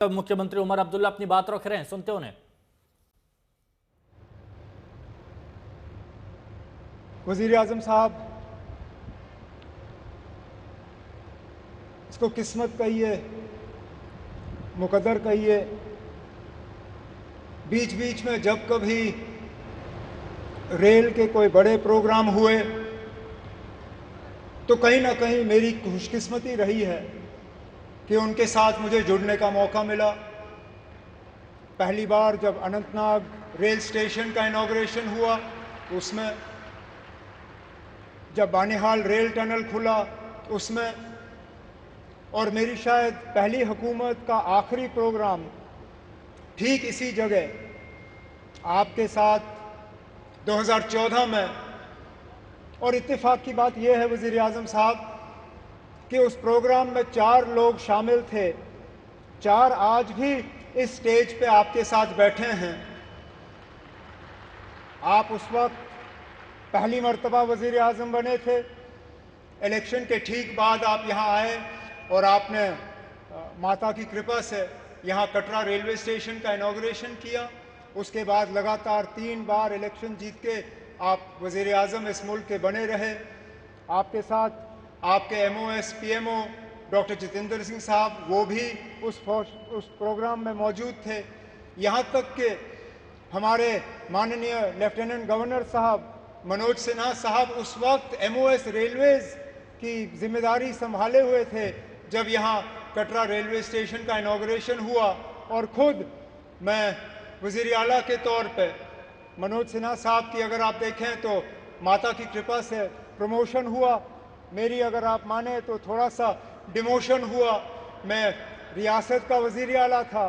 मुख्यमंत्री उमर अब्दुल्ला अपनी बात रख रहे हैं, सुनते उन्हें। वज़ीर आज़म साहब, इसको किस्मत कहिए, मुकद्दर कहिए, बीच बीच में जब कभी रेल के कोई बड़े प्रोग्राम हुए तो कहीं ना कहीं मेरी खुशकिस्मती रही है कि उनके साथ मुझे जुड़ने का मौका मिला। पहली बार जब अनंतनाग रेल स्टेशन का इनॉग्रेशन हुआ उसमें, जब बानिहाल रेल टनल खुला उसमें, और मेरी शायद पहली हुकूमत का आखिरी प्रोग्राम ठीक इसी जगह आपके साथ 2014 में। और इत्तेफाक की बात यह है वज़ीर आज़म साहब कि उस प्रोग्राम में 4 लोग शामिल थे, 4 आज भी इस स्टेज पे आपके साथ बैठे हैं। आप उस वक्त पहली मर्तबा वज़ीर आज़म बने थे, इलेक्शन के ठीक बाद आप यहाँ आए और आपने माता की कृपा से यहाँ कटरा रेलवे स्टेशन का इनॉग्रेशन किया। उसके बाद लगातार 3 बार इलेक्शन जीत के आप वज़ीर आज़म इस मुल्क के बने रहे। आपके साथ आपके MOS PMO doctor Jitendra Singh साहब, वो भी उस प्रोग्राम में मौजूद थे। यहाँ तक कि हमारे माननीय लेफ्टिनेंट गवर्नर साहब मनोज सिन्हा साहब उस वक्त MOS रेलवेज़ की जिम्मेदारी संभाले हुए थे जब यहाँ कटरा रेलवे स्टेशन का इनॉग्रेशन हुआ। और ख़ुद मैं वज़ीर आला के तौर पे मनोज सिन्हा साहब की अगर आप देखें तो माता की कृपा से प्रमोशन हुआ, मेरी अगर आप माने तो थोड़ा सा डिमोशन हुआ। मैं रियासत का वज़ीर आला था,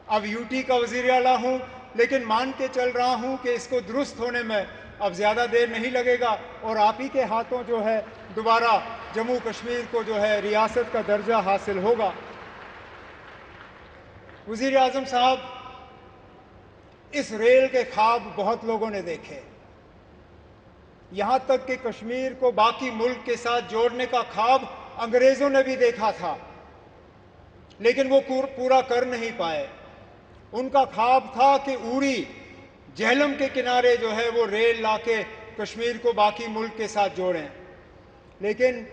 अब UT का वज़ीर आला हूँ, लेकिन मान के चल रहा हूँ कि इसको दुरुस्त होने में अब ज़्यादा देर नहीं लगेगा और आप ही के हाथों जो है दोबारा जम्मू कश्मीर को जो है रियासत का दर्जा हासिल होगा। वज़ीर आज़म साहब, इस रेल के ख्वाब बहुत लोगों ने देखे, यहाँ तक कि कश्मीर को बाकी मुल्क के साथ जोड़ने का ख्वाब अंग्रेज़ों ने भी देखा था, लेकिन वो पूरा कर नहीं पाए। उनका ख्वाब था कि उरी झेलम के किनारे जो है वो रेल लाके कश्मीर को बाकी मुल्क के साथ जोड़ें, लेकिन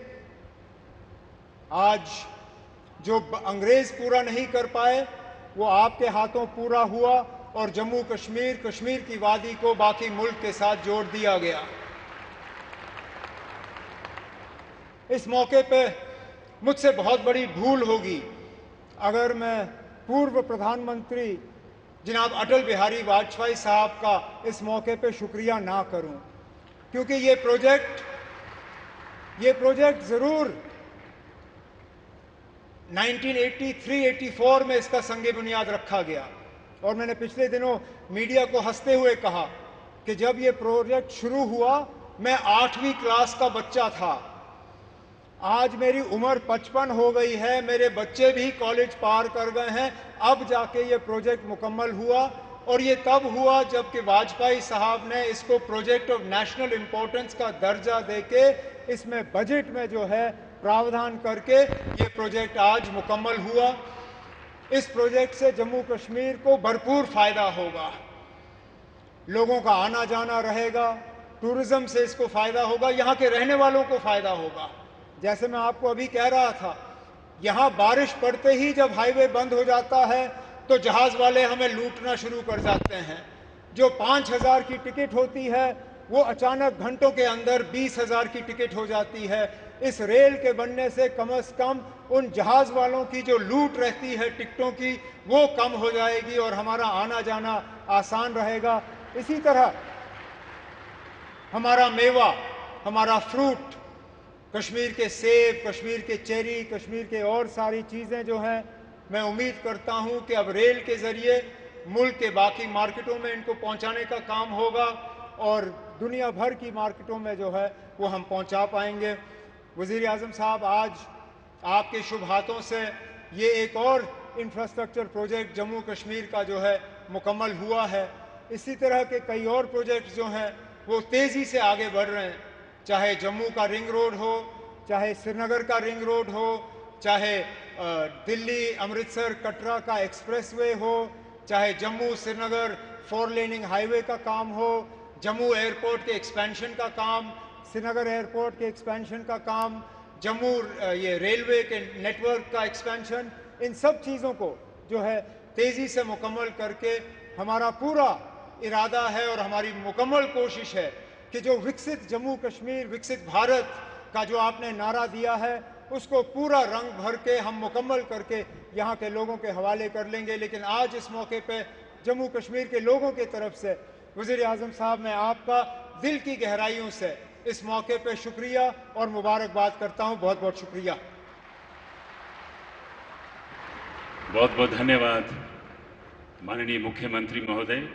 आज जो अंग्रेज़ पूरा नहीं कर पाए वो आपके हाथों पूरा हुआ और जम्मू कश्मीर की वादी को बाकी मुल्क के साथ जोड़ दिया गया। इस मौके पे मुझसे बहुत बड़ी भूल होगी अगर मैं पूर्व प्रधानमंत्री जनाब अटल बिहारी वाजपेयी साहब का इस मौके पे शुक्रिया ना करूं, क्योंकि ये प्रोजेक्ट ज़रूर 1983-84 में इसका संगे बुनियाद रखा गया। और मैंने पिछले दिनों मीडिया को हंसते हुए कहा कि जब ये प्रोजेक्ट शुरू हुआ मैं 8वीं क्लास का बच्चा था। आज मेरी उम्र 55 हो गई है, मेरे बच्चे भी कॉलेज पार कर गए हैं, अब जाके ये प्रोजेक्ट मुकम्मल हुआ। और ये तब हुआ जबकि वाजपेयी साहब ने इसको प्रोजेक्ट ऑफ नेशनल इम्पोर्टेंस का दर्जा देके इसमें बजट में जो है प्रावधान करके ये प्रोजेक्ट आज मुकम्मल हुआ। इस प्रोजेक्ट से जम्मू कश्मीर को भरपूर फ़ायदा होगा, लोगों का आना जाना रहेगा, टूरिज़्म से इसको फ़ायदा होगा, यहाँ के रहने वालों को फ़ायदा होगा। जैसे मैं आपको अभी कह रहा था, यहाँ बारिश पड़ते ही जब हाईवे बंद हो जाता है तो जहाज़ वाले हमें लूटना शुरू कर जाते हैं। जो 5,000 की टिकट होती है वो अचानक घंटों के अंदर 20,000 की टिकट हो जाती है। इस रेल के बनने से कम उन जहाज़ वालों की जो लूट रहती है टिकटों की वो कम हो जाएगी और हमारा आना जाना आसान रहेगा। इसी तरह हमारा मेवा, हमारा फ्रूट, कश्मीर के सेब, कश्मीर के चेरी, कश्मीर के और सारी चीज़ें जो हैं, मैं उम्मीद करता हूं कि अब रेल के ज़रिए मुल्क के बाकी मार्केटों में इनको पहुंचाने का काम होगा और दुनिया भर की मार्केटों में जो है वो हम पहुंचा पाएंगे। वज़ीर आज़म साहब, आज आपके शुभ हाथों से ये एक और इंफ्रास्ट्रक्चर प्रोजेक्ट जम्मू कश्मीर का जो है मुकम्मल हुआ है। इसी तरह के कई और प्रोजेक्ट्स जो हैं वो तेज़ी से आगे बढ़ रहे हैं, चाहे जम्मू का रिंग रोड हो, चाहे श्रीनगर का रिंग रोड हो, चाहे दिल्ली अमृतसर कटरा का एक्सप्रेसवे हो, चाहे जम्मू श्रीनगर 4 लेनिंग हाईवे का काम हो, जम्मू एयरपोर्ट के एक्सपेंशन का काम, श्रीनगर एयरपोर्ट के एक्सपेंशन का काम, जम्मू ये रेलवे के नेटवर्क का एक्सपेंशन, इन सब चीज़ों को जो है तेज़ी से मुकम्मल करके हमारा पूरा इरादा है और हमारी मुकम्मल कोशिश है कि जो विकसित जम्मू कश्मीर विकसित भारत का जो आपने नारा दिया है उसको पूरा रंग भर के हम मुकम्मल करके यहाँ के लोगों के हवाले कर लेंगे। लेकिन आज इस मौके पे जम्मू कश्मीर के लोगों की तरफ से वज़ीर आज़म साहब मैं आपका दिल की गहराइयों से इस मौके पे शुक्रिया और मुबारकबाद करता हूँ। बहुत बहुत शुक्रिया। बहुत बहुत धन्यवाद माननीय मुख्यमंत्री महोदय।